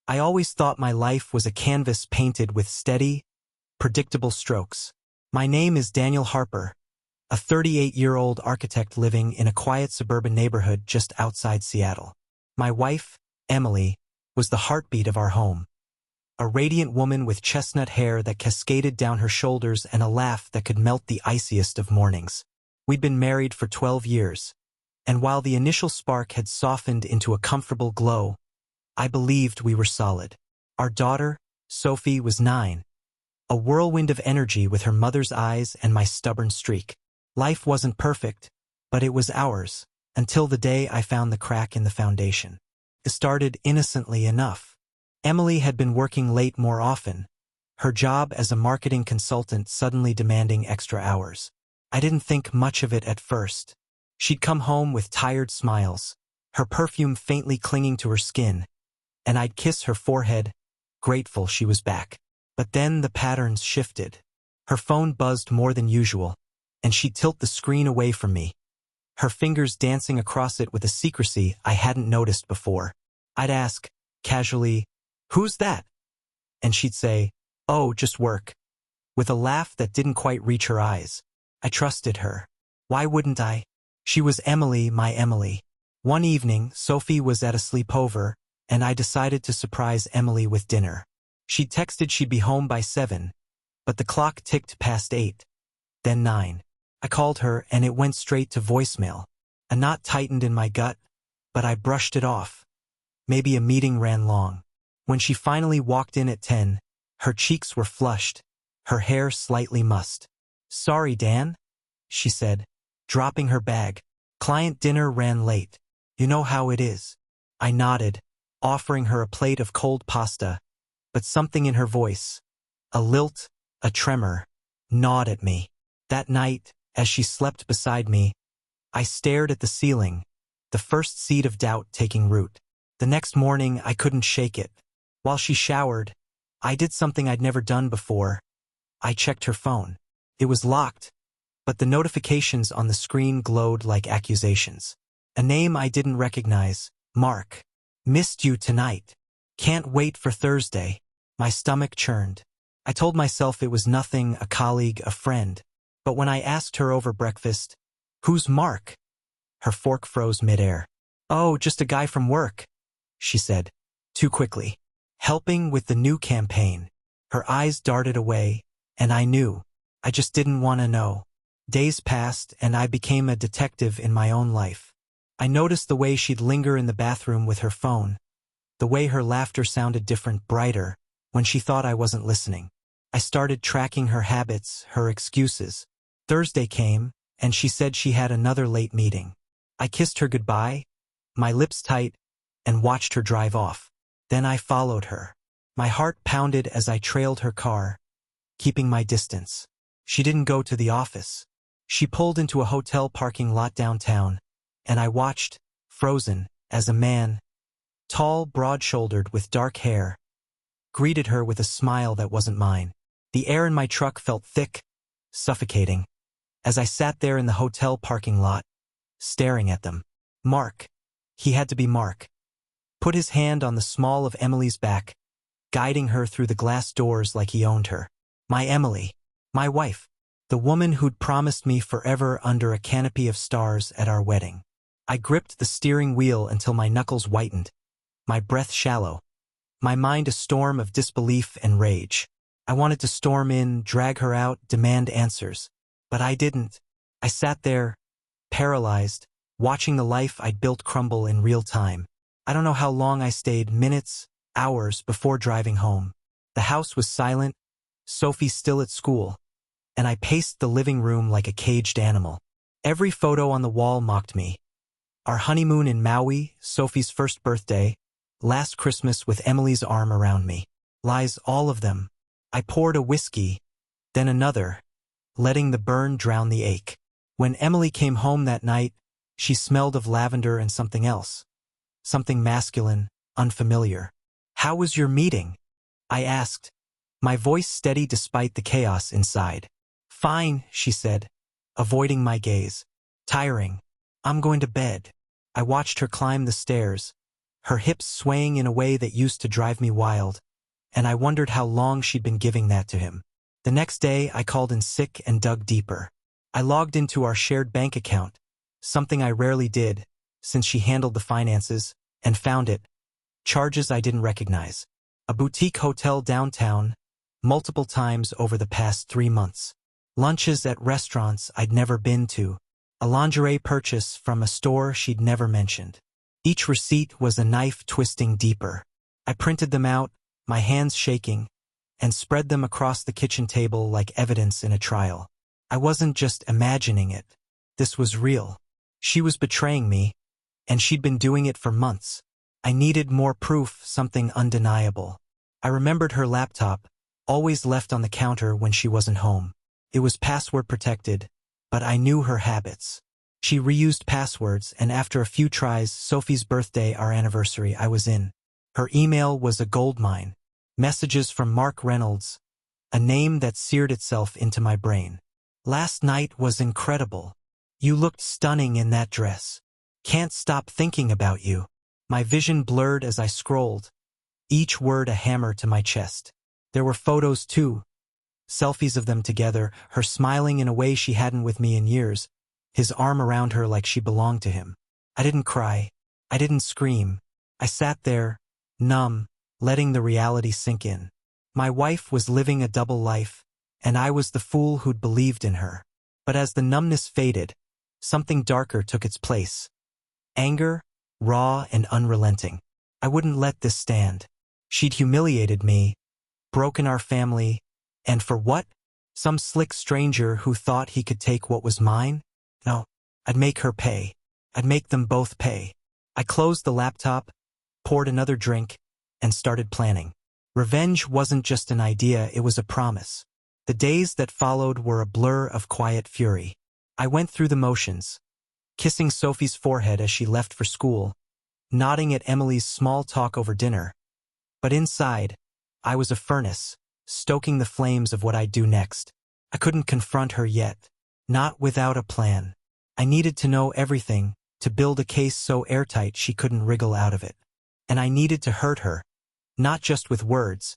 I always thought my life was a canvas painted with steady, predictable strokes. My name is Daniel Harper, a 38-year-old architect living in a quiet suburban neighborhood just outside Seattle. My wife, Emily, was the heartbeat of our home. A radiant woman with chestnut hair that cascaded down her shoulders and a laugh that could melt the iciest of mornings. We'd been married for 12 years, and while the initial spark had softened into a comfortable glow, I believed we were solid. Our daughter, Sophie, was 9, a whirlwind of energy with her mother's eyes and my stubborn streak. Life wasn't perfect, but it was ours, until the day I found the crack in the foundation. It started innocently enough. Emily had been working late more often, her job as a marketing consultant suddenly demanding extra hours. I didn't think much of it at first. She'd come home with tired smiles, her perfume faintly clinging to her skin, and I'd kiss her forehead, grateful she was back. But then the patterns shifted. Her phone buzzed more than usual, and she'd tilt the screen away from me, her fingers dancing across it with a secrecy I hadn't noticed before. I'd ask, casually, "Who's that?" And she'd say, "Oh, just work," with a laugh that didn't quite reach her eyes. I trusted her. Why wouldn't I? She was Emily, my Emily. One evening, Sophie was at a sleepover, and I decided to surprise Emily with dinner. She'd texted she'd be home by 7, but the clock ticked past 8, then 9. I called her, and it went straight to voicemail. A knot tightened in my gut, but I brushed it off. Maybe a meeting ran long. When she finally walked in at 10, her cheeks were flushed, her hair slightly mussed. "Sorry, Dan," she said, dropping her bag. "Client dinner ran late. You know how it is." I nodded, offering her a plate of cold pasta, but something in her voice, a lilt, a tremor, gnawed at me. That night, as she slept beside me, I stared at the ceiling, the first seed of doubt taking root. The next morning, I couldn't shake it. While she showered, I did something I'd never done before. I checked her phone. It was locked, but the notifications on the screen glowed like accusations. A name I didn't recognize, Mark. "Missed you tonight. Can't wait for Thursday." My stomach churned. I told myself it was nothing, a colleague, a friend. But when I asked her over breakfast, "Who's Mark?" her fork froze midair. "Oh, just a guy from work," she said, too quickly. "Helping with the new campaign." Her eyes darted away, and I knew. I just didn't want to know. Days passed, and I became a detective in my own life. I noticed the way she'd linger in the bathroom with her phone, the way her laughter sounded different, brighter, when she thought I wasn't listening. I started tracking her habits, her excuses. Thursday came, and she said she had another late meeting. I kissed her goodbye, my lips tight, and watched her drive off. Then I followed her. My heart pounded as I trailed her car, keeping my distance. She didn't go to the office. She pulled into a hotel parking lot downtown, and I watched, frozen, as a man, tall, broad-shouldered, with dark hair, greeted her with a smile that wasn't mine. The air in my truck felt thick, suffocating, as I sat there in the hotel parking lot, staring at them. Mark. He had to be Mark. Put his hand on the small of Emily's back, guiding her through the glass doors like he owned her. My Emily. My wife. The woman who'd promised me forever under a canopy of stars at our wedding. I gripped the steering wheel until my knuckles whitened, my breath shallow, my mind a storm of disbelief and rage. I wanted to storm in, drag her out, demand answers. But I didn't. I sat there, paralyzed, watching the life I'd built crumble in real time. I don't know how long I stayed, minutes, hours, before driving home. The house was silent, Sophie still at school, and I paced the living room like a caged animal. Every photo on the wall mocked me. Our honeymoon in Maui, Sophie's first birthday, last Christmas with Emily's arm around me. Lies, all of them. I poured a whiskey, then another, letting the burn drown the ache. When Emily came home that night, she smelled of lavender and something else. Something masculine, unfamiliar. "How was your meeting?" I asked, my voice steady despite the chaos inside. "Fine," she said, avoiding my gaze. "Tiring. I'm going to bed." I watched her climb the stairs, her hips swaying in a way that used to drive me wild, and I wondered how long she'd been giving that to him. The next day, I called in sick and dug deeper. I logged into our shared bank account, something I rarely did, since she handled the finances, and found it. Charges I didn't recognize. A boutique hotel downtown, multiple times over the past 3 months. Lunches at restaurants I'd never been to. A lingerie purchase from a store she'd never mentioned. Each receipt was a knife twisting deeper. I printed them out, my hands shaking, and spread them across the kitchen table like evidence in a trial. I wasn't just imagining it. This was real. She was betraying me, and she'd been doing it for months. I needed more proof, something undeniable. I remembered her laptop, always left on the counter when she wasn't home. It was password protected, but I knew her habits. She reused passwords, and after a few tries, Sophie's birthday, our anniversary, I was in. Her email was a goldmine. Messages from Mark Reynolds, a name that seared itself into my brain. Last night was incredible. You looked stunning in that dress. Can't stop thinking about you. My vision blurred as I scrolled, each word a hammer to my chest. There were photos too. Selfies of them together, her smiling in a way she hadn't with me in years, his arm around her like she belonged to him. I didn't cry. I didn't scream. I sat there, numb, letting the reality sink in. My wife was living a double life, and I was the fool who'd believed in her. But as the numbness faded, something darker took its place. Anger, raw and unrelenting. I wouldn't let this stand. She'd humiliated me, broken our family, and for what? Some slick stranger who thought he could take what was mine? No, I'd make her pay. I'd make them both pay. I closed the laptop, poured another drink, and started planning. Revenge wasn't just an idea, it was a promise. The days that followed were a blur of quiet fury. I went through the motions, kissing Sophie's forehead as she left for school, nodding at Emily's small talk over dinner. But inside, I was a furnace, stoking the flames of what I'd do next. I couldn't confront her yet, not without a plan. I needed to know everything, to build a case so airtight she couldn't wriggle out of it. And I needed to hurt her, not just with words,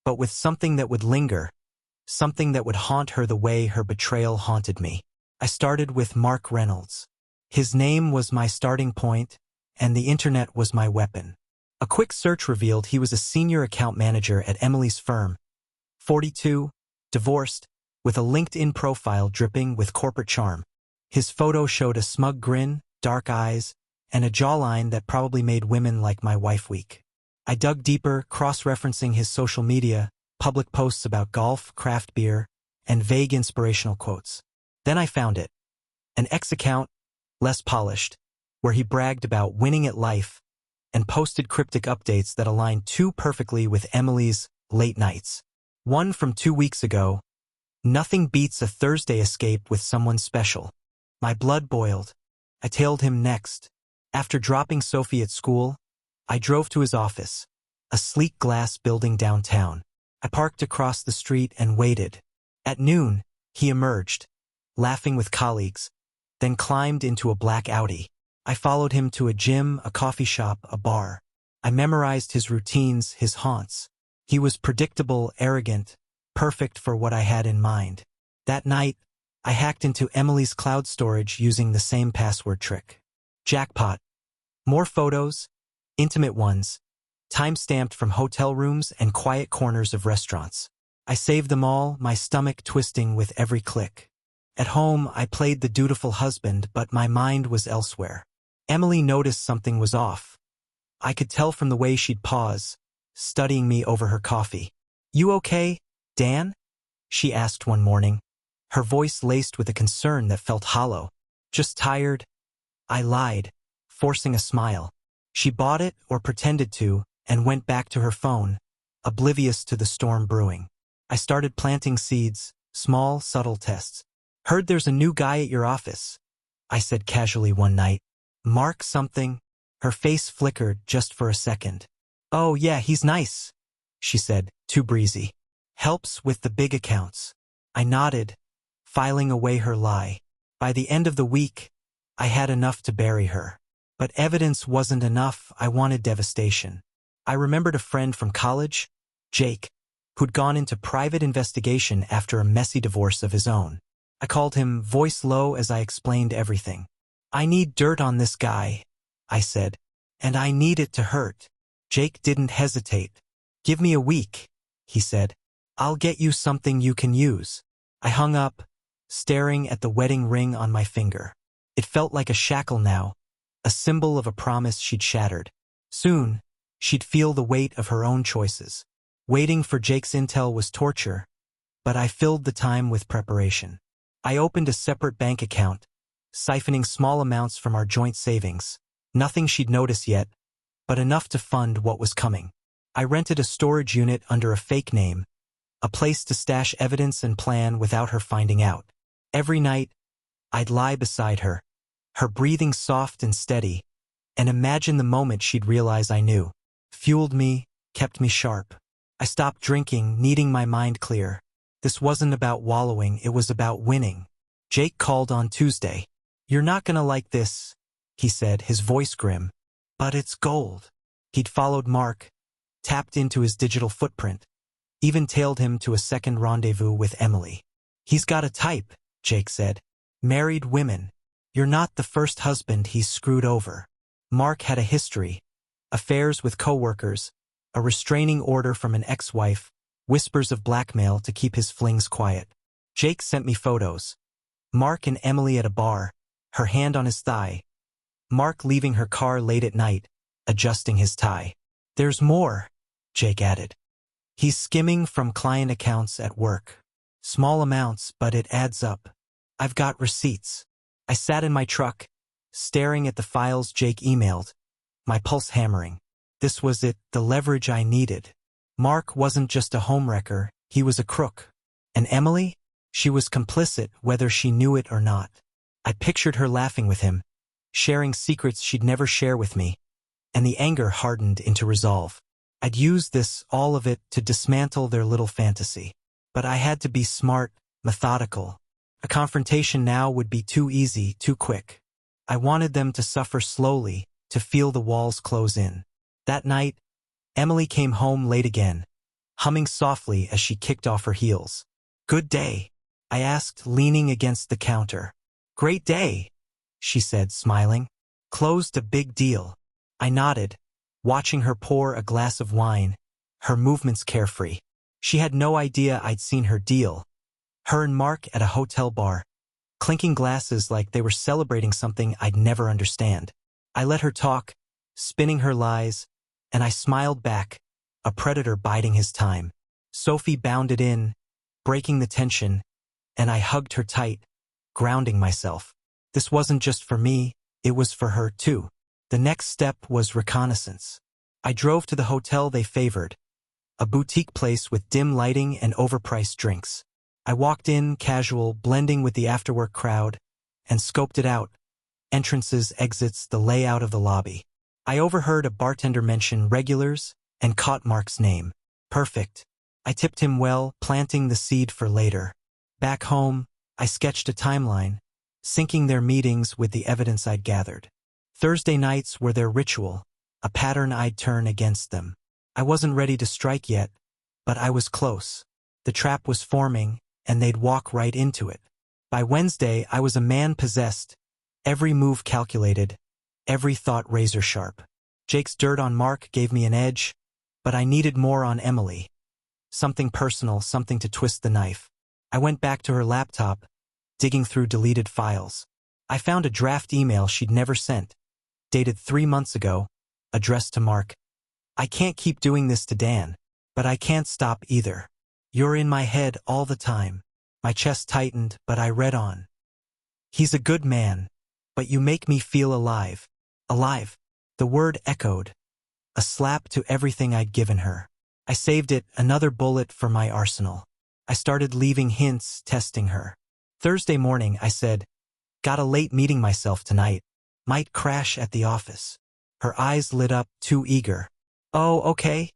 but with something that would linger, something that would haunt her the way her betrayal haunted me. I started with Mark Reynolds. His name was my starting point, and the internet was my weapon. A quick search revealed he was a senior account manager at Emily's firm, 42, divorced, with a LinkedIn profile dripping with corporate charm. His photo showed a smug grin, dark eyes, and a jawline that probably made women like my wife weak. I dug deeper, cross-referencing his social media, public posts about golf, craft beer, and vague inspirational quotes. Then I found it. An ex-account, less polished, where he bragged about winning at life and posted cryptic updates that aligned too perfectly with Emily's late nights. One from 2 weeks ago. Nothing beats a Thursday escape with someone special. My blood boiled. I tailed him next. After dropping Sophie at school, I drove to his office, a sleek glass building downtown. I parked across the street and waited. At noon, he emerged, laughing with colleagues, then climbed into a black Audi. I followed him to a gym, a coffee shop, a bar. I memorized his routines, his haunts. He was predictable, arrogant, perfect for what I had in mind. That night, I hacked into Emily's cloud storage using the same password trick. Jackpot. More photos, intimate ones, time-stamped from hotel rooms and quiet corners of restaurants. I saved them all, my stomach twisting with every click. At home, I played the dutiful husband, but my mind was elsewhere. Emily noticed something was off. I could tell from the way she'd pause, studying me over her coffee. "You okay, Dan?" she asked one morning, her voice laced with a concern that felt hollow. "Just tired," I lied, forcing a smile. She bought it, or pretended to, and went back to her phone, oblivious to the storm brewing. I started planting seeds, small, subtle tests. "Heard there's a new guy at your office," I said casually one night. "Mark something?" Her face flickered just for a second. "Oh yeah, he's nice," she said, too breezy. "Helps with the big accounts." I nodded, filing away her lie. By the end of the week, I had enough to bury her. But evidence wasn't enough. I wanted devastation. I remembered a friend from college, Jake, who'd gone into private investigation after a messy divorce of his own. I called him, voice low as I explained everything. "I need dirt on this guy," I said, "and I need it to hurt." Jake didn't hesitate. "Give me a week," he said. "I'll get you something you can use." I hung up, staring at the wedding ring on my finger. It felt like a shackle now, a symbol of a promise she'd shattered. Soon, she'd feel the weight of her own choices. Waiting for Jake's intel was torture, but I filled the time with preparation. I opened a separate bank account, siphoning small amounts from our joint savings. Nothing she'd notice yet, but enough to fund what was coming. I rented a storage unit under a fake name, a place to stash evidence and plan without her finding out. Every night, I'd lie beside her, her breathing soft and steady, and imagine the moment she'd realize I knew. Fueled me, kept me sharp. I stopped drinking, needing my mind clear. This wasn't about wallowing, it was about winning. Jake called on Tuesday. "You're not gonna like this," he said, his voice grim. "But it's gold." He'd followed Mark, tapped into his digital footprint, even tailed him to a second rendezvous with Emily. "He's got a type," Jake said. "Married women. You're not the first husband he's screwed over." Mark had a history, affairs with coworkers, a restraining order from an ex-wife, whispers of blackmail to keep his flings quiet. Jake sent me photos. Mark and Emily at a bar, her hand on his thigh. Mark leaving her car late at night, adjusting his tie. "There's more," Jake added. "He's skimming from client accounts at work. Small amounts, but it adds up. I've got receipts." I sat in my truck, staring at the files Jake emailed, my pulse hammering. This was it, the leverage I needed. Mark wasn't just a homewrecker, he was a crook. And Emily? She was complicit, whether she knew it or not. I pictured her laughing with him, sharing secrets she'd never share with me, and the anger hardened into resolve. I'd use this, all of it, to dismantle their little fantasy. But I had to be smart, methodical. A confrontation now would be too easy, too quick. I wanted them to suffer slowly, to feel the walls close in. That night, Emily came home late again, humming softly as she kicked off her heels. "Good day?" I asked, leaning against the counter. "Great day," she said, smiling. "Closed a big deal." I nodded, watching her pour a glass of wine, her movements carefree. She had no idea I'd seen her deal. Her and Mark at a hotel bar, clinking glasses like they were celebrating something I'd never understand. I let her talk, spinning her lies, and I smiled back, a predator biding his time. Sophie bounded in, breaking the tension, and I hugged her tight, grounding myself. This wasn't just for me, it was for her too. The next step was reconnaissance. I drove to the hotel they favored, a boutique place with dim lighting and overpriced drinks. I walked in, casual, blending with the afterwork crowd, and scoped it out. Entrances, exits, the layout of the lobby. I overheard a bartender mention regulars and caught Mark's name. Perfect. I tipped him well, planting the seed for later. Back home, I sketched a timeline, syncing their meetings with the evidence I'd gathered. Thursday nights were their ritual, a pattern I'd turn against them. I wasn't ready to strike yet, but I was close. The trap was forming, and they'd walk right into it. By Wednesday, I was a man possessed, every move calculated, every thought razor sharp. Jake's dirt on Mark gave me an edge, but I needed more on Emily. Something personal, something to twist the knife. I went back to her laptop, digging through deleted files. I found a draft email she'd never sent, dated 3 months ago, addressed to Mark. "I can't keep doing this to Dan, but I can't stop either. You're in my head all the time." My chest tightened, but I read on. "He's a good man, but you make me feel alive." Alive. The word echoed, a slap to everything I'd given her. I saved it, another bullet for my arsenal. I started leaving hints, testing her. Thursday morning, I said, "Got a late meeting myself tonight. Might crash at the office." Her eyes lit up, too eager. "Oh, okay,"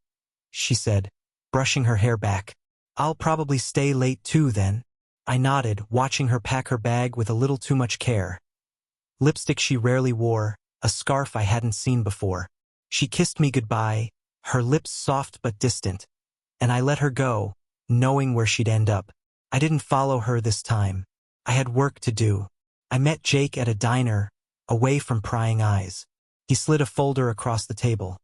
she said, brushing her hair back. "I'll probably stay late too then." I nodded, watching her pack her bag with a little too much care. Lipstick she rarely wore, a scarf I hadn't seen before. She kissed me goodbye, her lips soft but distant, and I let her go, knowing where she'd end up. I didn't follow her this time. I had work to do. I met Jake at a diner, away from prying eyes. He slid a folder across the table.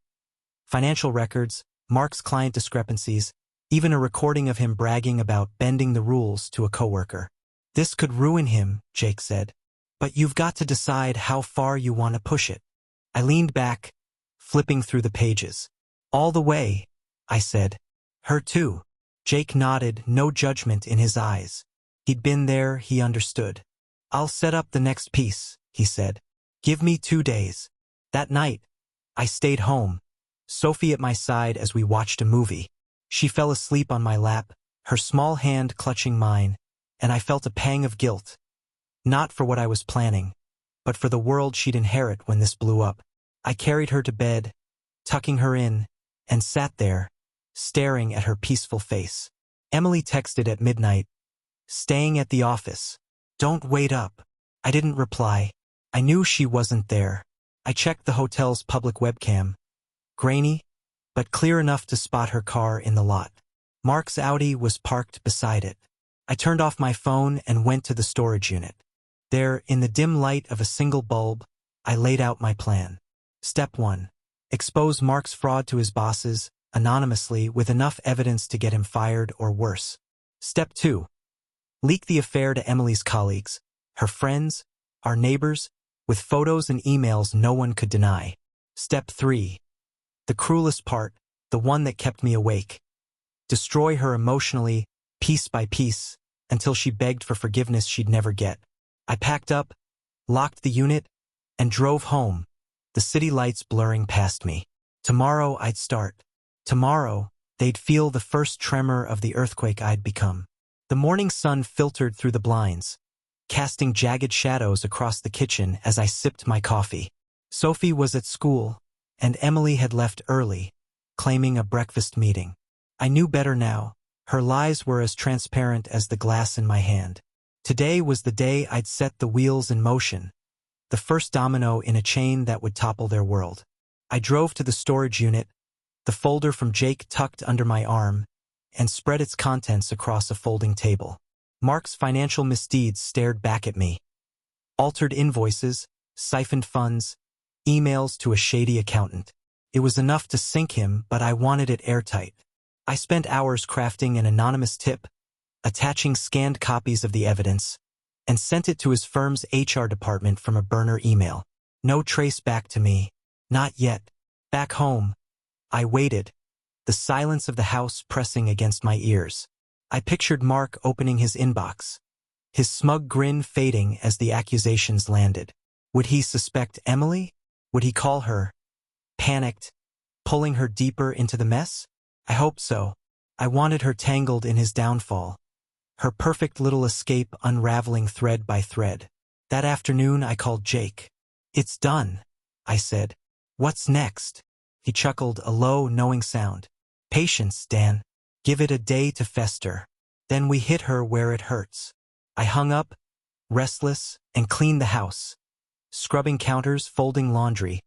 Financial records, Mark's client discrepancies, even a recording of him bragging about bending the rules to a coworker. "This could ruin him," Jake said. "But you've got to decide how far you want to push it." I leaned back, flipping through the pages. "All the way," I said. "Her too." Jake nodded, no judgment in his eyes. He'd been there, he understood. "I'll set up the next piece," he said. "Give me 2 days." That night, I stayed home, Sophie at my side as we watched a movie. She fell asleep on my lap, her small hand clutching mine, and I felt a pang of guilt. Not for what I was planning, but for the world she'd inherit when this blew up. I carried her to bed, tucking her in, and sat there, staring at her peaceful face. Emily texted at midnight, "Staying at the office. Don't wait up." I didn't reply. I knew she wasn't there. I checked the hotel's public webcam. Grainy, but clear enough to spot her car in the lot. Mark's Audi was parked beside it. I turned off my phone and went to the storage unit. There, in the dim light of a single bulb, I laid out my plan. Step 1. Expose Mark's fraud to his bosses, anonymously, with enough evidence to get him fired or worse. Step 2. Leak the affair to Emily's colleagues, her friends, our neighbors, with photos and emails no one could deny. Step 3. The cruelest part, the one that kept me awake. Destroy her emotionally, piece by piece, until she begged for forgiveness she'd never get. I packed up, locked the unit, and drove home, the city lights blurring past me. Tomorrow I'd start. Tomorrow, they'd feel the first tremor of the earthquake I'd become. The morning sun filtered through the blinds, casting jagged shadows across the kitchen as I sipped my coffee. Sophie was at school, and Emily had left early, claiming a breakfast meeting. I knew better now. Her lies were as transparent as the glass in my hand. Today was the day I'd set the wheels in motion, the first domino in a chain that would topple their world. I drove to the storage unit, the folder from Jake tucked under my arm, and spread its contents across a folding table. Mark's financial misdeeds stared back at me. Altered invoices, siphoned funds, emails to a shady accountant. It was enough to sink him, but I wanted it airtight. I spent hours crafting an anonymous tip, attaching scanned copies of the evidence, and sent it to his firm's HR department from a burner email. No trace back to me. Not yet. Back home, I waited, the silence of the house pressing against my ears. I pictured Mark opening his inbox, his smug grin fading as the accusations landed. Would he suspect Emily? Would he call her? Panicked, pulling her deeper into the mess? I hoped so. I wanted her tangled in his downfall, her perfect little escape unraveling thread by thread. That afternoon I called Jake. "It's done," I said. "What's next?" He chuckled, a low, knowing sound. "Patience, Dan. Give it a day to fester. Then we hit her where it hurts." I hung up, restless, and cleaned the house, scrubbing counters, folding laundry,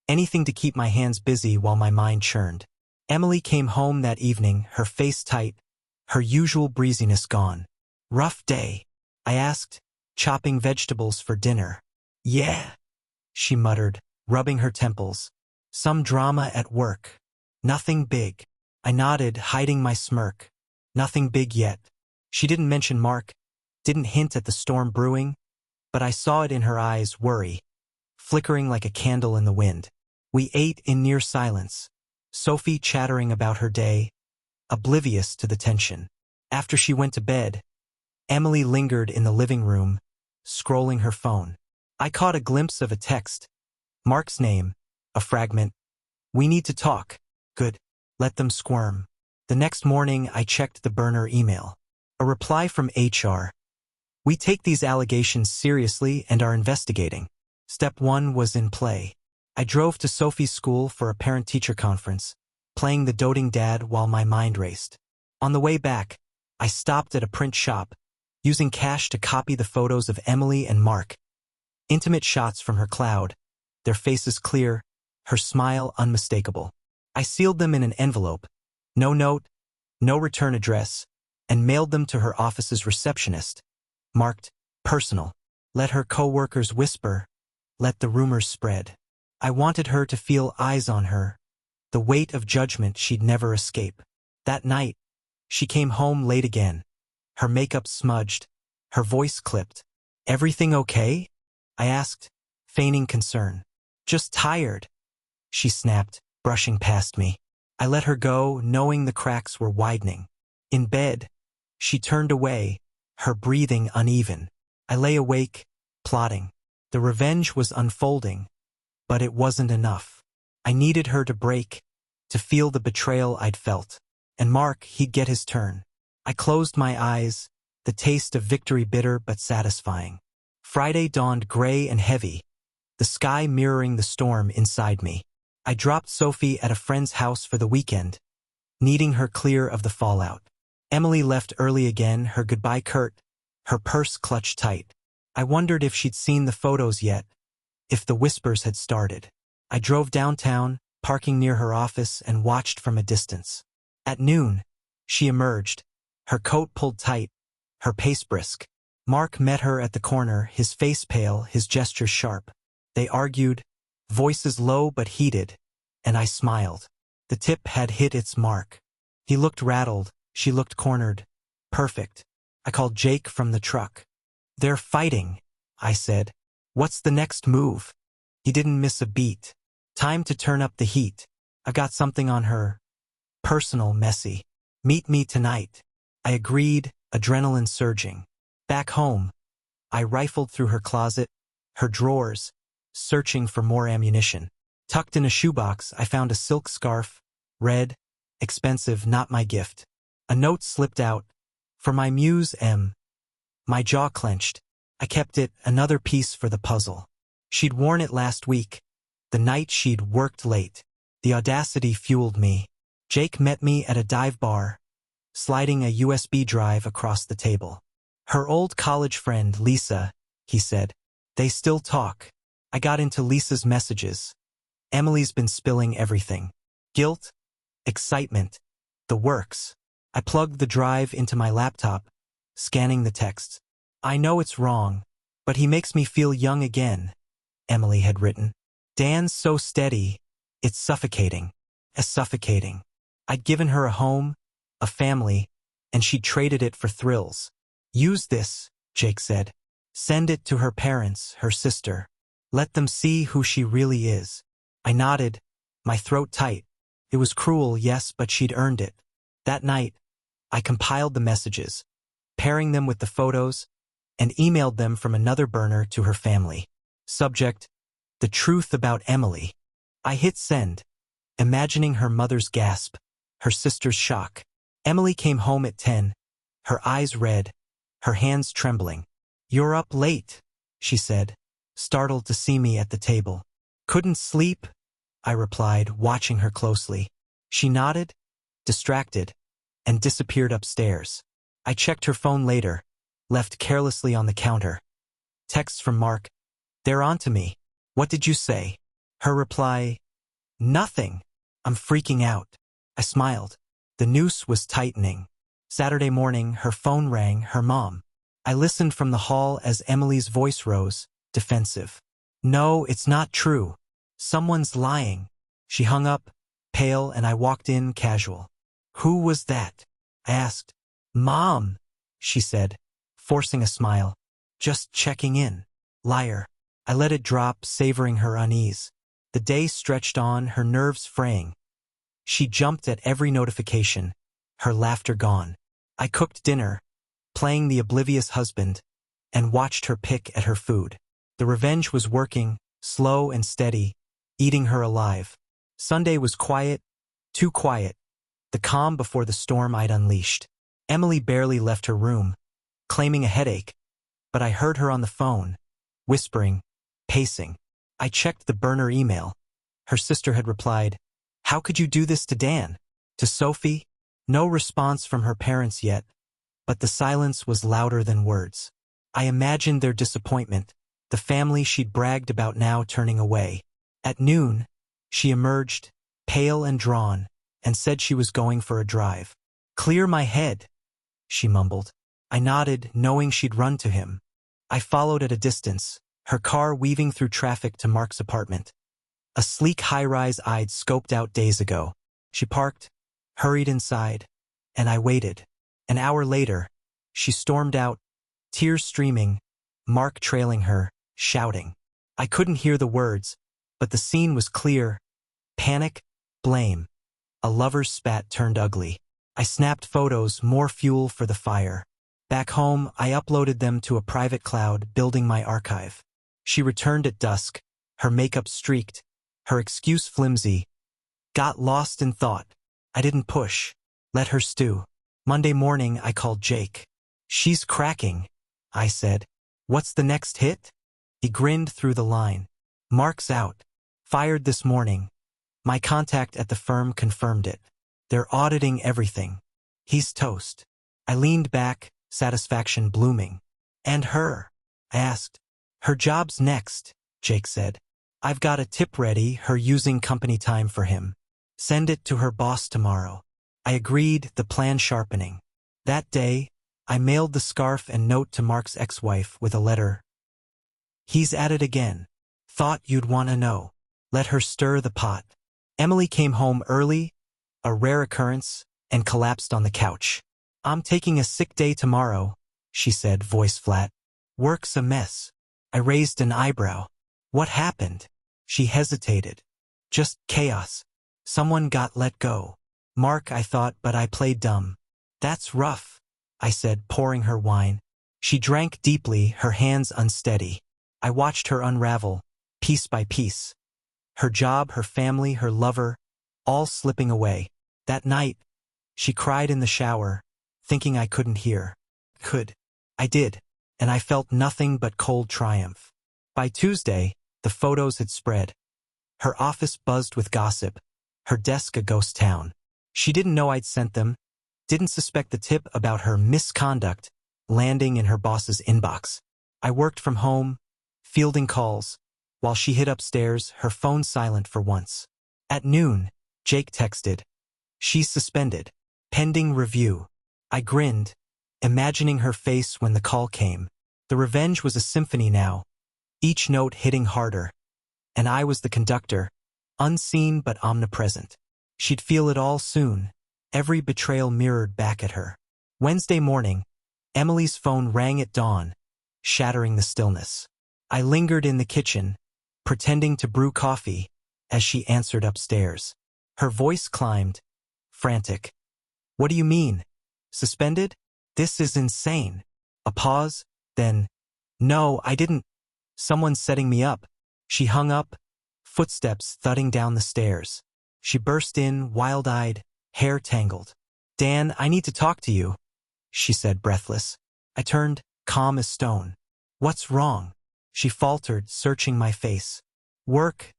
anything to keep my hands busy while my mind churned. Emily came home that evening, her face tight, her usual breeziness gone. "Rough day?" I asked, chopping vegetables for dinner. "Yeah," she muttered, rubbing her temples. "Some drama at work. Nothing big." I nodded, hiding my smirk. Nothing big yet. She didn't mention Mark, didn't hint at the storm brewing, but I saw it in her eyes, worry, flickering like a candle in the wind. We ate in near silence, Sophie chattering about her day, oblivious to the tension. After she went to bed, Emily lingered in the living room, scrolling her phone. I caught a glimpse of a text. Mark's name, a fragment. "We need to talk." Good. Let them squirm. The next morning, I checked the burner email. A reply from HR. "We take these allegations seriously and are investigating." Step 1 was in play. I drove to Sophie's school for a parent-teacher conference, playing the doting dad while my mind raced. On the way back, I stopped at a print shop, using cash to copy the photos of Emily and Mark. Intimate shots from her cloud, their faces clear, her smile unmistakable. I sealed them in an envelope, no note, no return address, and mailed them to her office's receptionist, marked personal. Let her co-workers whisper, let the rumors spread. I wanted her to feel eyes on her, the weight of judgment she'd never escape. That night, she came home late again, her makeup smudged, her voice clipped. Everything okay? I asked, feigning concern. Just tired, she snapped, brushing past me. I let her go, knowing the cracks were widening. In bed, she turned away, her breathing uneven. I lay awake, plotting. The revenge was unfolding, but it wasn't enough. I needed her to break, to feel the betrayal I'd felt. And Mark, he'd get his turn. I closed my eyes, the taste of victory bitter but satisfying. Friday dawned gray and heavy, the sky mirroring the storm inside me. I dropped Sophie at a friend's house for the weekend, needing her clear of the fallout. Emily left early again, her goodbye curt, her purse clutched tight. I wondered if she'd seen the photos yet, if the whispers had started. I drove downtown, parking near her office, and watched from a distance. At noon, she emerged, her coat pulled tight, her pace brisk. Mark met her at the corner, his face pale, his gestures sharp. They argued, voices low but heated, and I smiled. The tip had hit its mark. He looked rattled, she looked cornered. Perfect. I called Jake from the truck. They're fighting, I said. What's the next move? He didn't miss a beat. Time to turn up the heat. I've got something on her. Personal, messy. Meet me tonight. I agreed, adrenaline surging. Back home, I rifled through her closet, her drawers, searching for more ammunition. Tucked in a shoebox, I found a silk scarf, red, expensive, not my gift. A note slipped out. For my muse, M. My jaw clenched. I kept it, another piece for the puzzle. She'd worn it last week, the night she'd worked late. The audacity fueled me. Jake met me at a dive bar, sliding a USB drive across the table. Her old college friend, Lisa, he said. They still talk. I got into Lisa's messages. Emily's been spilling everything. Guilt, excitement, the works. I plugged the drive into my laptop, scanning the texts. I know it's wrong, but he makes me feel young again, Emily had written. Dan's so steady, it's suffocating. As suffocating. I'd given her a home, a family, and she'd traded it for thrills. Use this, Jake said. Send it to her parents, her sister. Let them see who she really is. I nodded, my throat tight. It was cruel, yes, but she'd earned it. That night, I compiled the messages, pairing them with the photos, and emailed them from another burner to her family. Subject, the truth about Emily. I hit send, imagining her mother's gasp, her sister's shock. Emily came home at 10, her eyes red, her hands trembling. You're up late, she said, startled to see me at the table. Couldn't sleep, I replied, watching her closely. She nodded, distracted, and disappeared upstairs. I checked her phone later, left carelessly on the counter. Texts from Mark. They're on to me. What did you say? Her reply. Nothing. I'm freaking out. I smiled. The noose was tightening. Saturday morning, her phone rang, her mom. I listened from the hall as Emily's voice rose, defensive. No, it's not true. Someone's lying. She hung up, pale, and I walked in casual. Who was that? I asked. Mom, she said, forcing a smile. Just checking in. Liar. I let it drop, savoring her unease. The day stretched on, her nerves fraying. She jumped at every notification, her laughter gone. I cooked dinner, playing the oblivious husband, and watched her pick at her food. The revenge was working, slow and steady, eating her alive. Sunday was quiet, too quiet, the calm before the storm I'd unleashed. Emily barely left her room, claiming a headache, but I heard her on the phone, whispering, pacing. I checked the burner email. Her sister had replied, How could you do this to Dan? To Sophie? No response from her parents yet, but the silence was louder than words. I imagined their disappointment, the family she'd bragged about now turning away. At noon, she emerged, pale and drawn, and said she was going for a drive. "Clear my head," she mumbled. I nodded, knowing she'd run to him. I followed at a distance, her car weaving through traffic to Mark's apartment. A sleek high-rise I'd scoped out days ago. She parked, hurried inside, and I waited. An hour later, she stormed out, tears streaming, Mark trailing her, shouting. I couldn't hear the words, but the scene was clear. Panic, blame. A lover's spat turned ugly. I snapped photos, more fuel for the fire. Back home, I uploaded them to a private cloud, building my archive. She returned at dusk, her makeup streaked, her excuse flimsy. Got lost in thought. I didn't push. Let her stew. Monday morning, I called Jake. "She's cracking," I said. "What's the next hit?" He grinned through the line. "Mark's out. Fired this morning. My contact at the firm confirmed it. They're auditing everything. He's toast." I leaned back, satisfaction blooming. "And her?" I asked. "Her job's next," Jake said. "I've got a tip ready, her using company time for him. Send it to her boss tomorrow." I agreed, the plan sharpening. That day, I mailed the scarf and note to Mark's ex-wife with a letter. "He's at it again. Thought you'd want to know. Let her stir the pot." Emily came home early, a rare occurrence, and collapsed on the couch. "I'm taking a sick day tomorrow," she said, voice flat. "Work's a mess." I raised an eyebrow. "What happened?" She hesitated. "Just chaos. Someone got let go. Mark, I thought, but I played dumb." "That's rough," I said, pouring her wine. She drank deeply, her hands unsteady. I watched her unravel, piece by piece. Her job, her family, her lover, all slipping away. That night, she cried in the shower, thinking I couldn't hear. I did, and I felt nothing but cold triumph. By Tuesday, the photos had spread. Her office buzzed with gossip, her desk a ghost town. She didn't know I'd sent them, didn't suspect the tip about her misconduct landing in her boss's inbox. I worked from home, fielding calls, while she hid upstairs, her phone silent for once. At noon, Jake texted. "She's suspended. Pending review." I grinned, imagining her face when the call came. The revenge was a symphony now, each note hitting harder. And I was the conductor, unseen but omnipresent. She'd feel it all soon, every betrayal mirrored back at her. Wednesday morning, Emily's phone rang at dawn, shattering the stillness. I lingered in the kitchen, pretending to brew coffee, as she answered upstairs. Her voice climbed, frantic. "What do you mean? Suspended? This is insane." A pause, then, "No, I didn't. Someone's setting me up." She hung up, footsteps thudding down the stairs. She burst in, wild-eyed, hair tangled. "Dan, I need to talk to you," she said, breathless. I turned, calm as stone. "What's wrong?" She faltered, searching my face. "Work.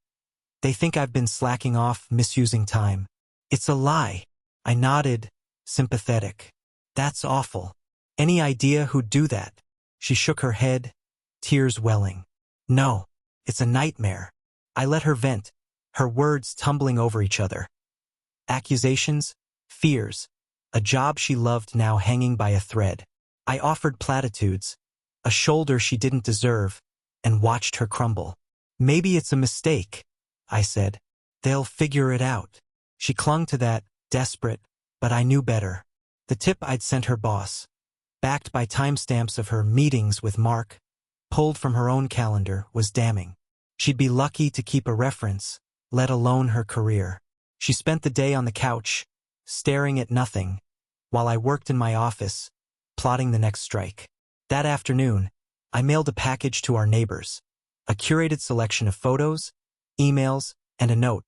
They think I've been slacking off, misusing time." "It's a lie." I nodded, sympathetic. "That's awful. Any idea who'd do that?" She shook her head, tears welling. "No, it's a nightmare." I let her vent, her words tumbling over each other. Accusations, fears, a job she loved now hanging by a thread. I offered platitudes, a shoulder she didn't deserve, and watched her crumble. "Maybe it's a mistake," I said. "They'll figure it out." She clung to that, desperate, but I knew better. The tip I'd sent her boss, backed by timestamps of her meetings with Mark, pulled from her own calendar, was damning. She'd be lucky to keep a reference, let alone her career. She spent the day on the couch, staring at nothing, while I worked in my office, plotting the next strike. That afternoon, I mailed a package to our neighbors, a curated selection of photos, emails, and a note.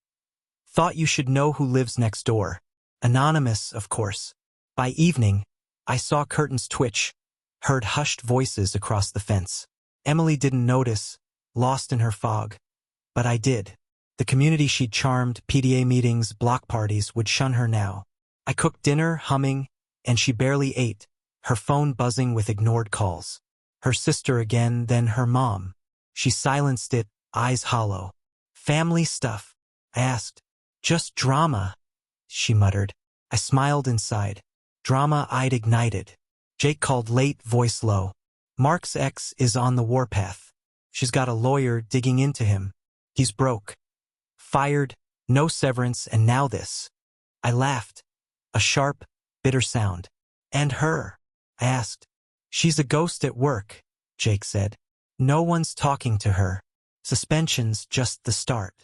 "Thought you should know who lives next door." Anonymous, of course. By evening, I saw curtains twitch, heard hushed voices across the fence. Emily didn't notice, lost in her fog. But I did. The community she'd charmed, PTA meetings, block parties, would shun her now. I cooked dinner, humming, and she barely ate, her phone buzzing with ignored calls. Her sister again, then her mom. She silenced it, eyes hollow. Family stuff, I asked. Just drama, she muttered. I smiled inside. Drama I'd ignited. Jake called late, voice low. Mark's ex is on the warpath. She's got a lawyer digging into him. He's broke. Fired, no severance, and now this. I laughed. A sharp, bitter sound. And her? I asked. She's a ghost at work, Jake said. No one's talking to her. Suspension's just the start.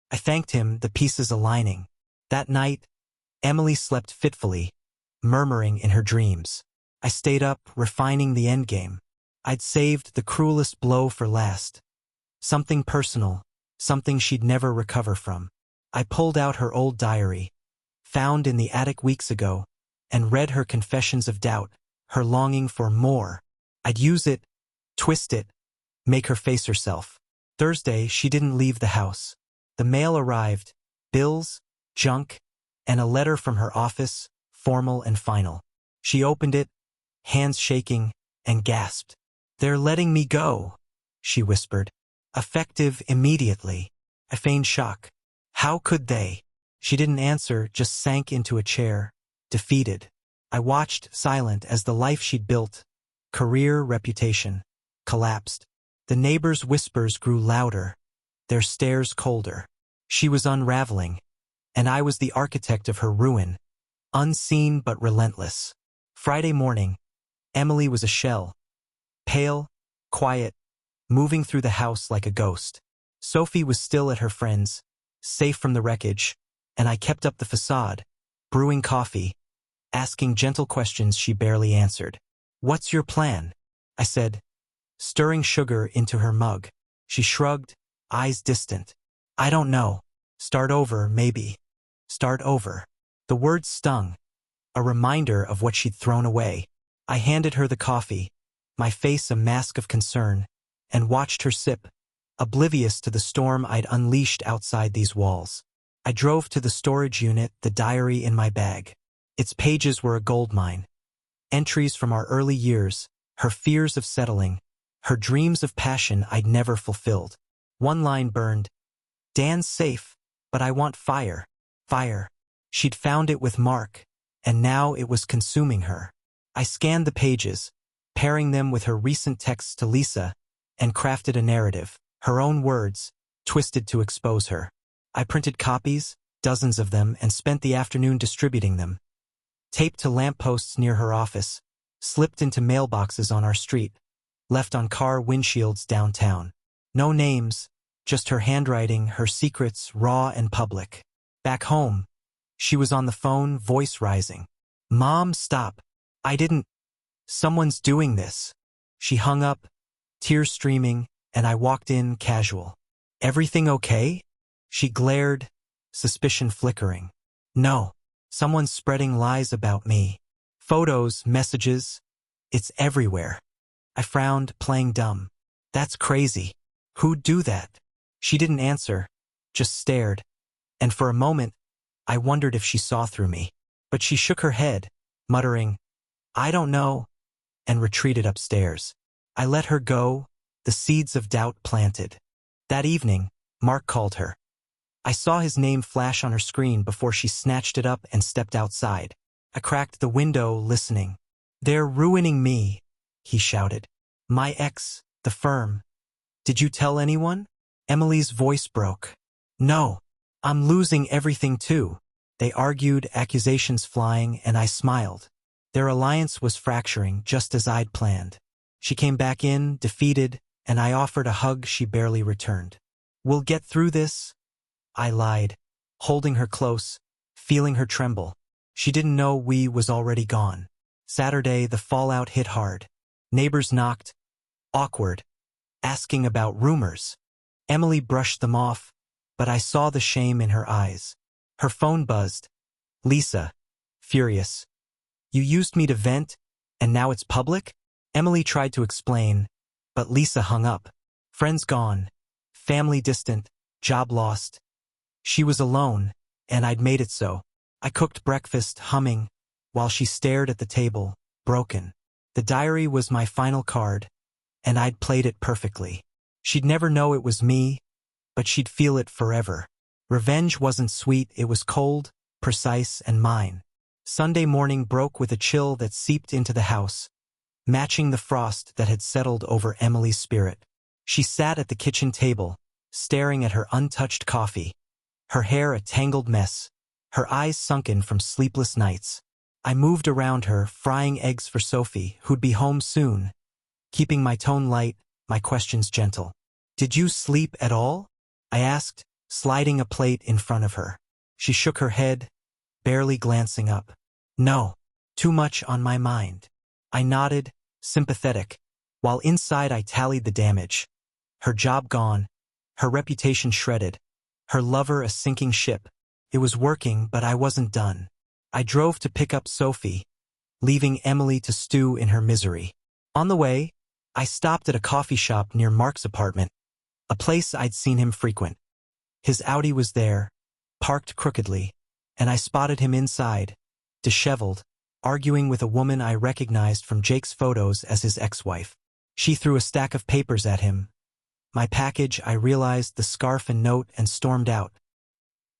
I thanked him, the pieces aligning. That night, Emily slept fitfully, murmuring in her dreams. I stayed up, refining the endgame. I'd saved the cruelest blow for last. Something personal, something she'd never recover from. I pulled out her old diary, found in the attic weeks ago, and read her confessions of doubt, her longing for more. I'd use it, twist it, make her face herself. Thursday, she didn't leave the house. The mail arrived, bills, junk, and a letter from her office, formal and final. She opened it, hands shaking, and gasped. They're letting me go, she whispered. Effective immediately. I feigned shock. How could they? She didn't answer, just sank into a chair, defeated. I watched, silent, as the life she'd built, career, reputation, collapsed. The neighbors' whispers grew louder, their stares colder. She was unraveling, and I was the architect of her ruin, unseen but relentless. Friday morning, Emily was a shell, pale, quiet, moving through the house like a ghost. Sophie was still at her friend's, safe from the wreckage, and I kept up the facade, brewing coffee, asking gentle questions she barely answered. What's your plan? I said, stirring sugar into her mug. She shrugged, eyes distant. I don't know. Start over, maybe. Start over. The words stung, a reminder of what she'd thrown away. I handed her the coffee, my face a mask of concern, and watched her sip, oblivious to the storm I'd unleashed outside these walls. I drove to the storage unit, the diary in my bag. Its pages were a goldmine. Entries from our early years, her fears of settling, her dreams of passion I'd never fulfilled. One line burned. Dan's safe, but I want fire. Fire. She'd found it with Mark, and now it was consuming her. I scanned the pages, pairing them with her recent texts to Lisa, and crafted a narrative, her own words, twisted to expose her. I printed copies, dozens of them, and spent the afternoon distributing them. Taped to lampposts near her office, slipped into mailboxes on our street, left on car windshields downtown. No names, just her handwriting, her secrets, raw and public. Back home, she was on the phone, voice rising. Mom, stop. I didn't. Someone's doing this. She hung up, tears streaming, and I walked in casual. Everything okay? She glared, suspicion flickering. No. Someone's spreading lies about me. Photos, messages. It's everywhere. I frowned, playing dumb. That's crazy. Who'd do that? She didn't answer, just stared. And for a moment, I wondered if she saw through me. But she shook her head, muttering, I don't know, and retreated upstairs. I let her go, the seeds of doubt planted. That evening, Mark called her. I saw his name flash on her screen before she snatched it up and stepped outside. I cracked the window, listening. They're ruining me, he shouted. My ex, the firm. Did you tell anyone? Emily's voice broke. No, I'm losing everything too. They argued, accusations flying, and I smiled. Their alliance was fracturing, just as I'd planned. She came back in, defeated, and I offered a hug she barely returned. We'll get through this, I lied, holding her close, feeling her tremble. She didn't know we was already gone. Saturday, the fallout hit hard. Neighbors knocked, awkward, asking about rumors. Emily brushed them off, but I saw the shame in her eyes. Her phone buzzed. Lisa, furious. You used me to vent, and now it's public? Emily tried to explain, but Lisa hung up. Friends gone, family distant, job lost. She was alone, and I'd made it so. I cooked breakfast, humming, while she stared at the table, broken. The diary was my final card, and I'd played it perfectly. She'd never know it was me, but she'd feel it forever. Revenge wasn't sweet, it was cold, precise, and mine. Sunday morning broke with a chill that seeped into the house, matching the frost that had settled over Emily's spirit. She sat at the kitchen table, staring at her untouched coffee, her hair a tangled mess, her eyes sunken from sleepless nights. I moved around her, frying eggs for Sophie, who'd be home soon, keeping my tone light, my questions gentle. "Did you sleep at all?" I asked, sliding a plate in front of her. She shook her head, barely glancing up. "No, too much on my mind." I nodded, sympathetic, while inside I tallied the damage. Her job gone, her reputation shredded, her lover a sinking ship. It was working, but I wasn't done. I drove to pick up Sophie, leaving Emily to stew in her misery. On the way, I stopped at a coffee shop near Mark's apartment, a place I'd seen him frequent. His Audi was there, parked crookedly, and I spotted him inside, disheveled, arguing with a woman I recognized from Jake's photos as his ex-wife. She threw a stack of papers at him. My package, I realized the scarf and note, and stormed out.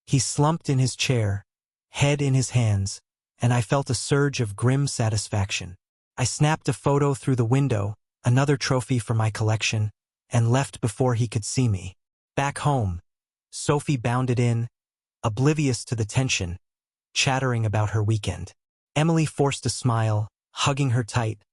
He slumped in his chair, head in his hands, and I felt a surge of grim satisfaction. I snapped a photo through the window, another trophy for my collection, and left before he could see me. Back home, Sophie bounded in, oblivious to the tension, chattering about her weekend. Emily forced a smile, hugging her tight,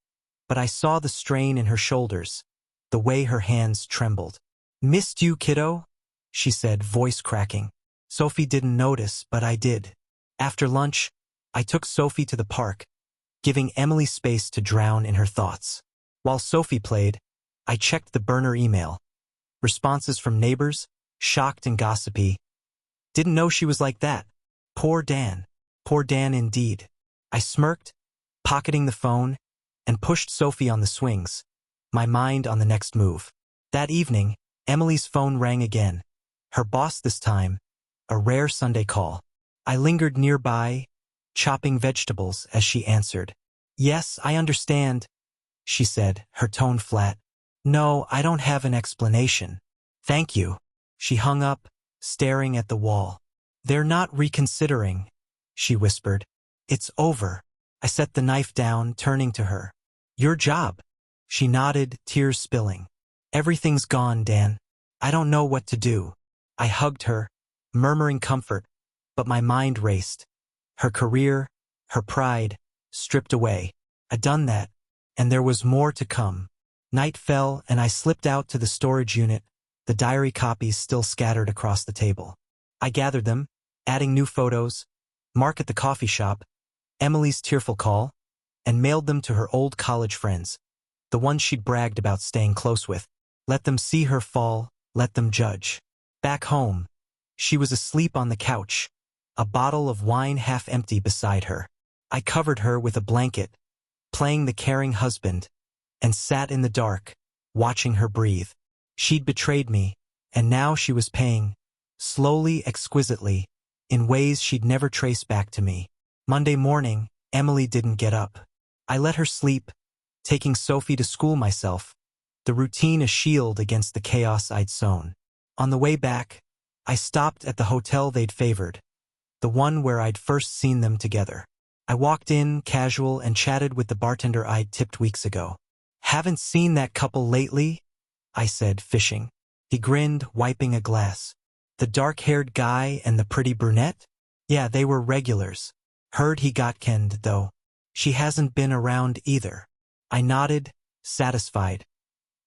but I saw the strain in her shoulders, the way her hands trembled. "Missed you, kiddo?" she said, voice cracking. Sophie didn't notice, but I did. After lunch, I took Sophie to the park, giving Emily space to drown in her thoughts. While Sophie played, I checked the burner email. Responses from neighbors, shocked and gossipy. Didn't know she was like that. Poor Dan. Poor Dan indeed. I smirked, pocketing the phone, and pushed Sophie on the swings, my mind on the next move. That evening, Emily's phone rang again. Her boss this time, a rare Sunday call. I lingered nearby, chopping vegetables as she answered. "Yes, I understand," she said, her tone flat. "No, I don't have an explanation. Thank you." She hung up, staring at the wall. "They're not reconsidering," she whispered. "It's over." I set the knife down, turning to her. "Your job." She nodded, tears spilling. "Everything's gone, Dan. I don't know what to do." I hugged her, murmuring comfort, but my mind raced. Her career, her pride, stripped away. I'd done that, and there was more to come. Night fell, and I slipped out to the storage unit, the diary copies still scattered across the table. I gathered them, adding new photos, Mark at the coffee shop, Emily's tearful call, and mailed them to her old college friends, the ones she'd bragged about staying close with. Let them see her fall, let them judge. Back home, she was asleep on the couch, a bottle of wine half empty beside her. I covered her with a blanket, playing the caring husband, and sat in the dark, watching her breathe. She'd betrayed me, and now she was paying, slowly, exquisitely, in ways she'd never trace back to me. Monday morning, Emily didn't get up. I let her sleep, taking Sophie to school myself, the routine a shield against the chaos I'd sown. On the way back, I stopped at the hotel they'd favored, the one where I'd first seen them together. I walked in, casual, and chatted with the bartender I'd tipped weeks ago. "Haven't seen that couple lately?" I said, fishing. He grinned, wiping a glass. "The dark-haired guy and the pretty brunette?" "Yeah, they were regulars. Heard he got canned, though. She hasn't been around either." I nodded, satisfied.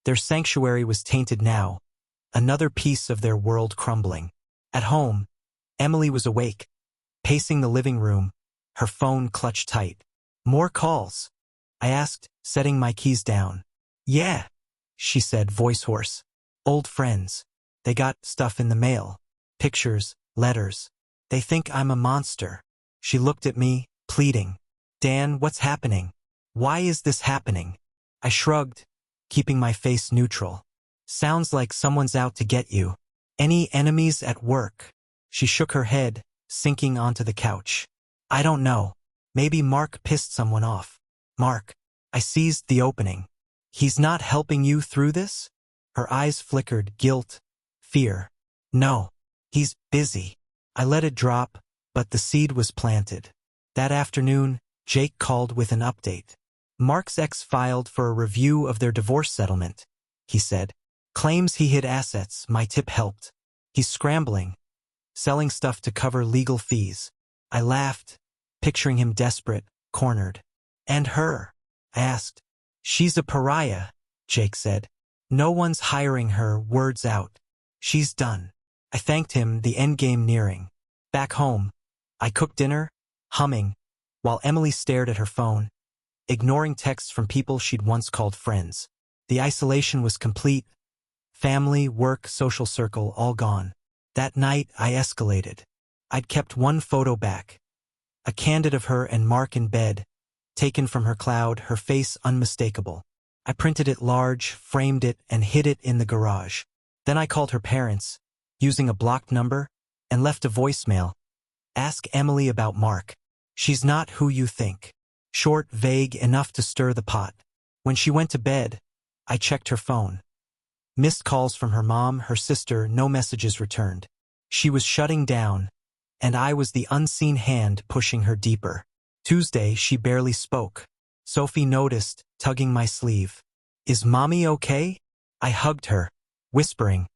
Their sanctuary was tainted now, another piece of their world crumbling. At home, Emily was awake, pacing the living room, her phone clutched tight. "More calls?" I asked, setting my keys down. "Yeah," she said, voice hoarse. "Old friends. They got stuff in the mail. Pictures, letters. They think I'm a monster." She looked at me, pleading. "Dan, what's happening? Why is this happening?" I shrugged, keeping my face neutral. "Sounds like someone's out to get you. Any enemies at work?" She shook her head, sinking onto the couch. "I don't know. Maybe Mark pissed someone off." "Mark." I seized the opening. "He's not helping you through this?" Her eyes flickered, guilt, fear. No. He's busy. I let it drop, but the seed was planted. That afternoon, Jake called with an update. Mark's ex filed for a review of their divorce settlement, he said. Claims he hid assets, my tip helped. He's scrambling, selling stuff to cover legal fees. I laughed, picturing him desperate, cornered. And her? I asked. She's a pariah, Jake said. No one's hiring her, words out. She's done. I thanked him, the endgame nearing. Back home, I cooked dinner, humming, while Emily stared at her phone, ignoring texts from people she'd once called friends. The isolation was complete. Family, work, social circle, all gone. That night, I escalated. I'd kept one photo back. A candid of her and Mark in bed, taken from her cloud, her face unmistakable. I printed it large, framed it, and hid it in the garage. Then I called her parents, using a blocked number, and left a voicemail. Ask Emily about Mark. She's not who you think. Short, vague, enough to stir the pot. When she went to bed, I checked her phone. Missed calls from her mom, her sister, no messages returned. She was shutting down, and I was the unseen hand pushing her deeper. Tuesday, she barely spoke. Sophie noticed, tugging my sleeve. Is mommy okay? I hugged her, whispering.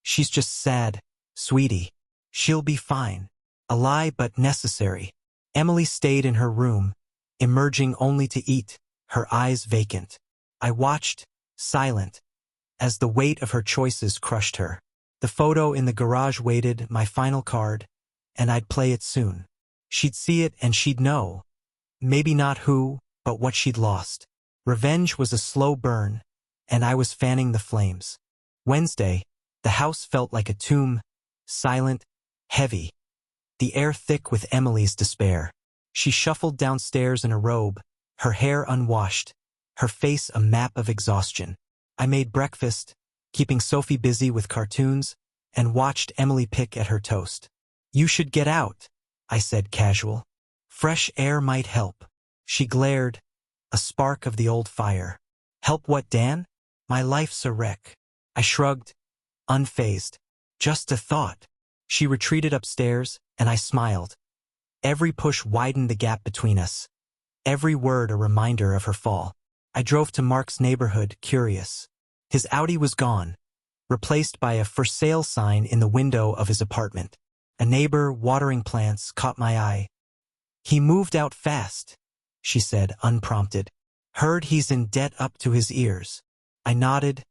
She's just sad, sweetie. She'll be fine. A lie but necessary. Emily stayed in her room, emerging only to eat, her eyes vacant. I watched, silent, as the weight of her choices crushed her. The photo in the garage waited, my final card, and I'd play it soon. She'd see it and she'd know. Maybe not who, but what she'd lost. Revenge was a slow burn, and I was fanning the flames. Wednesday, the house felt like a tomb, silent, heavy. The air thick with Emily's despair. She shuffled downstairs in a robe, her hair unwashed, her face a map of exhaustion. I made breakfast, keeping Sophie busy with cartoons, and watched Emily pick at her toast. You should get out, I said casual. Fresh air might help. She glared, a spark of the old fire. Help what, Dan? My life's a wreck. I shrugged, unfazed. Just a thought. She retreated upstairs, and I smiled. Every push widened the gap between us. Every word a reminder of her fall. I drove to Mark's neighborhood, curious. His Audi was gone, replaced by a for sale sign in the window of his apartment. A neighbor watering plants caught my eye. He moved out fast, she said, unprompted. Heard he's in debt up to his ears. I nodded,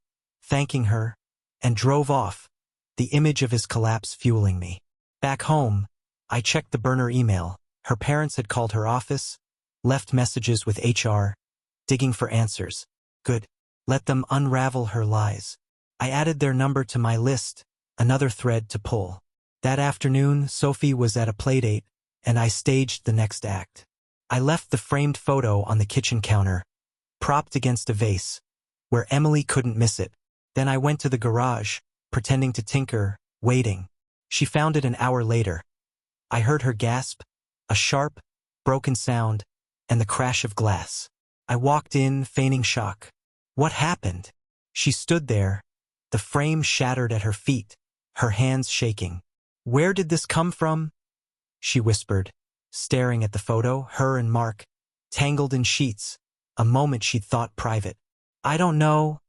thanking her, and drove off, the image of his collapse fueling me. Back home, I checked the burner email. Her parents had called her office, left messages with HR, digging for answers. Good. Let them unravel her lies. I added their number to my list, another thread to pull. That afternoon, Sophie was at a playdate, and I staged the next act. I left the framed photo on the kitchen counter, propped against a vase, where Emily couldn't miss it. Then I went to the garage, pretending to tinker, waiting. She found it an hour later. I heard her gasp, a sharp, broken sound, and the crash of glass. I walked in, feigning shock. What happened? She stood there, the frame shattered at her feet, her hands shaking. Where did this come from? She whispered, staring at the photo, her and Mark, tangled in sheets, a moment she'd thought private. I don't know,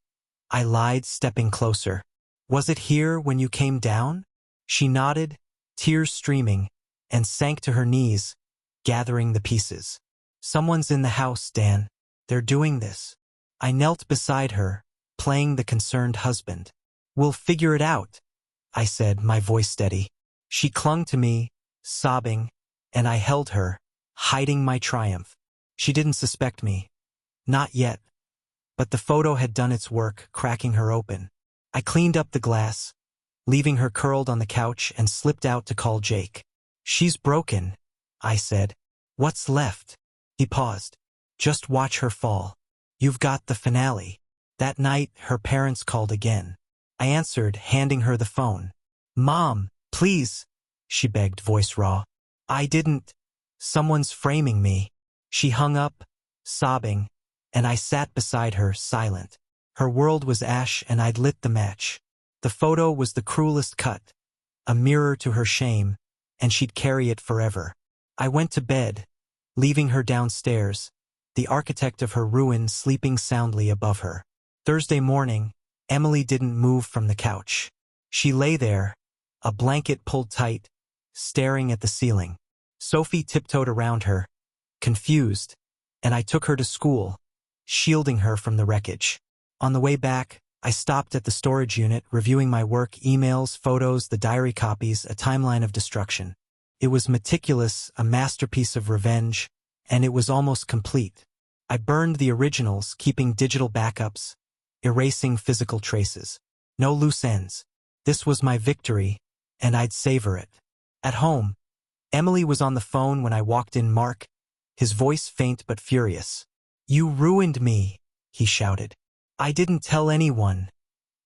I lied, stepping closer. Was it here when you came down? She nodded, tears streaming, and sank to her knees, gathering the pieces. Someone's in the house, Dan. They're doing this. I knelt beside her, playing the concerned husband. We'll figure it out, I said, my voice steady. She clung to me, sobbing, and I held her, hiding my triumph. She didn't suspect me. Not yet. But the photo had done its work, cracking her open. I cleaned up the glass, leaving her curled on the couch, and slipped out to call Jake. She's broken, I said. What's left? He paused. Just watch her fall. You've got the finale. That night, her parents called again. I answered, handing her the phone. Mom, please, she begged, voice raw. I didn't. Someone's framing me. She hung up, sobbing, and I sat beside her, silent. Her world was ash, and I'd lit the match. The photo was the cruelest cut, a mirror to her shame, and she'd carry it forever. I went to bed, leaving her downstairs, the architect of her ruin sleeping soundly above her. Thursday morning, Emily didn't move from the couch. She lay there, a blanket pulled tight, staring at the ceiling. Sophie tiptoed around her, confused, and I took her to school, shielding her from the wreckage. On the way back, I stopped at the storage unit, reviewing my work, emails, photos, the diary copies, a timeline of destruction. It was meticulous, a masterpiece of revenge, and it was almost complete. I burned the originals, keeping digital backups, erasing physical traces. No loose ends. This was my victory, and I'd savor it. At home, Emily was on the phone when I walked in. Mark, his voice faint but furious. "You ruined me," he shouted. "I didn't tell anyone,"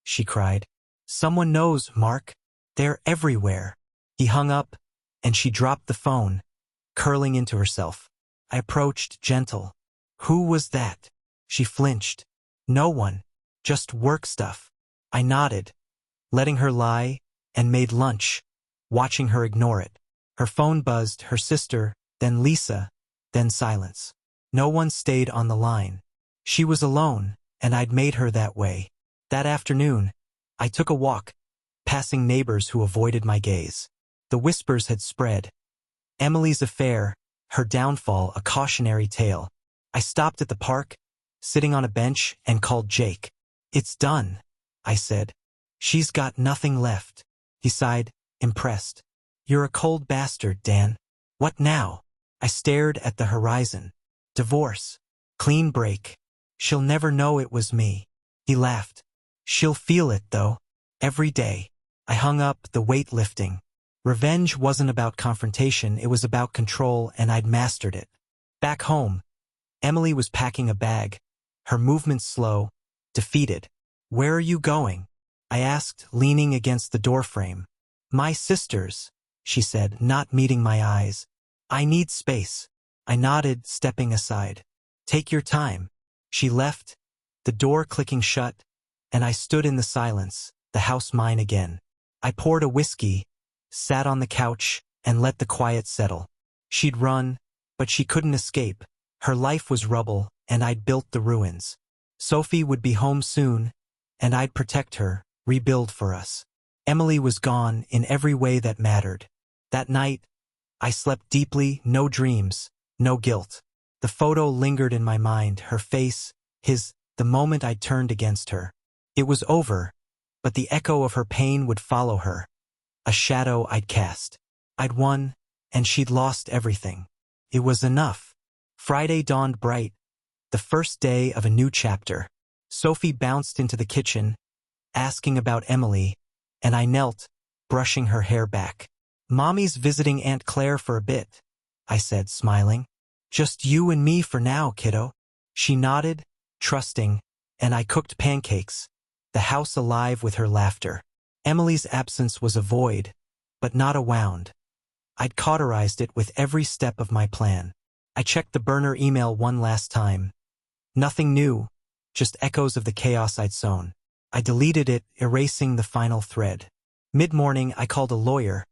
she cried. "Someone knows, Mark. They're everywhere." He hung up, and she dropped the phone, curling into herself. I approached, gentle. "Who was that?" She flinched. "No one. Just work stuff." I nodded, letting her lie, and made lunch, watching her ignore it. Her phone buzzed, her sister, then Lisa, then silence. No one stayed on the line. She was alone, and I'd made her that way. That afternoon, I took a walk, passing neighbors who avoided my gaze. The whispers had spread. Emily's affair, her downfall, a cautionary tale. I stopped at the park, sitting on a bench, and called Jake. "It's done," I said. "She's got nothing left." He sighed, impressed. "You're a cold bastard, Dan. What now?" I stared at the horizon. "Divorce. Clean break. She'll never know it was me." He laughed. "She'll feel it, though. Every day." I hung up, the weight lifting. Revenge wasn't about confrontation, it was about control, and I'd mastered it. Back home, Emily was packing a bag, her movements slow, defeated. "Where are you going?" I asked, leaning against the doorframe. "My sister's," she said, not meeting my eyes. "I need space." I nodded, stepping aside. "Take your time." She left, the door clicking shut, and I stood in the silence, the house mine again. I poured a whiskey, sat on the couch, and let the quiet settle. She'd run, but she couldn't escape. Her life was rubble, and I'd built the ruins. Sophie would be home soon, and I'd protect her, rebuild for us. Emily was gone in every way that mattered. That night, I slept deeply, no dreams, no guilt. The photo lingered in my mind, her face, his, the moment I turned against her. It was over, but the echo of her pain would follow her. A shadow I'd cast. I'd won, and she'd lost everything. It was enough. Friday dawned bright, the first day of a new chapter. Sophie bounced into the kitchen, asking about Emily, and I knelt, brushing her hair back. "Mommy's visiting Aunt Claire for a bit," I said, smiling. "Just you and me for now, kiddo." She nodded, trusting, and I cooked pancakes, the house alive with her laughter. Emily's absence was a void, but not a wound. I'd cauterized it with every step of my plan. I checked the burner email one last time. Nothing new, just echoes of the chaos I'd sown. I deleted it, erasing the final thread. Mid-morning, I called a lawyer,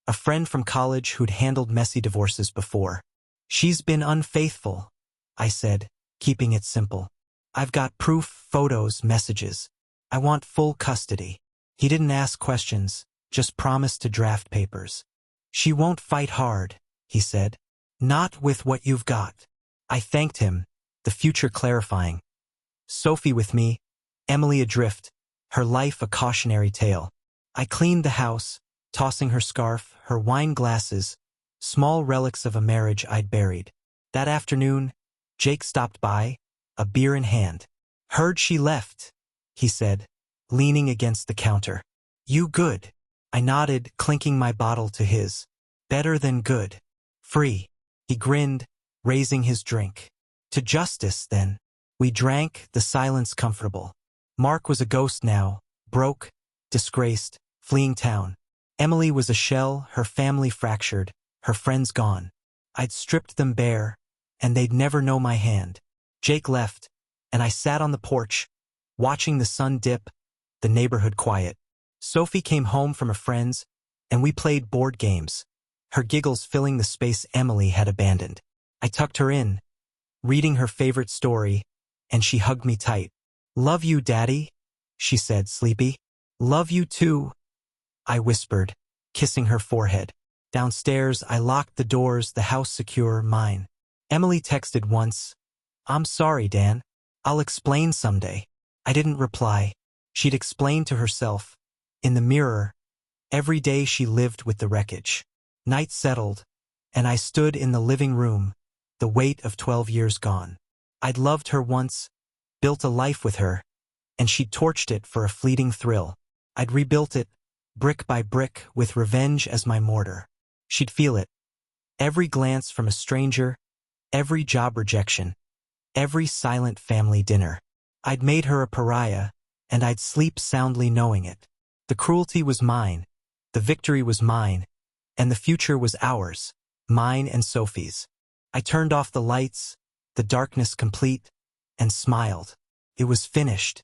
a friend from college who'd handled messy divorces before. "She's been unfaithful," I said, keeping it simple. "I've got proof, photos, messages. I want full custody." He didn't ask questions, just promised to draft papers. "She won't fight hard," he said. "Not with what you've got." I thanked him, the future clarifying. Sophie with me, Emily adrift, her life a cautionary tale. I cleaned the house, tossing her scarf, her wine glasses, small relics of a marriage I'd buried. That afternoon, Jake stopped by, a beer in hand. "Heard she left," he said, leaning against the counter. "You good?" I nodded, clinking my bottle to his. "Better than good. Free." He grinned, raising his drink. "To justice, then." We drank, the silence comfortable. Mark was a ghost now, broke, disgraced, fleeing town. Emily was a shell, her family fractured, her friends gone. I'd stripped them bare, and they'd never know my hand. Jake left, and I sat on the porch, watching the sun dip, the neighborhood quiet. Sophie came home from a friend's, and we played board games, her giggles filling the space Emily had abandoned. I tucked her in, reading her favorite story, and she hugged me tight. "Love you, Daddy," she said, sleepy. "Love you too," I whispered, kissing her forehead. Downstairs, I locked the doors, the house secure, mine. Emily texted once, "I'm sorry, Dan. I'll explain someday." I didn't reply. She'd explained to herself. In the mirror, every day she lived with the wreckage. Night settled, and I stood in the living room, the weight of 12 years gone. I'd loved her once, built a life with her, and she'd torched it for a fleeting thrill. I'd rebuilt it, brick by brick, with revenge as my mortar. She'd feel it. Every glance from a stranger, every job rejection, every silent family dinner. I'd made her a pariah, and I'd sleep soundly knowing it. The cruelty was mine, the victory was mine, and the future was ours, mine and Sophie's. I turned off the lights, the darkness complete, and smiled. It was finished.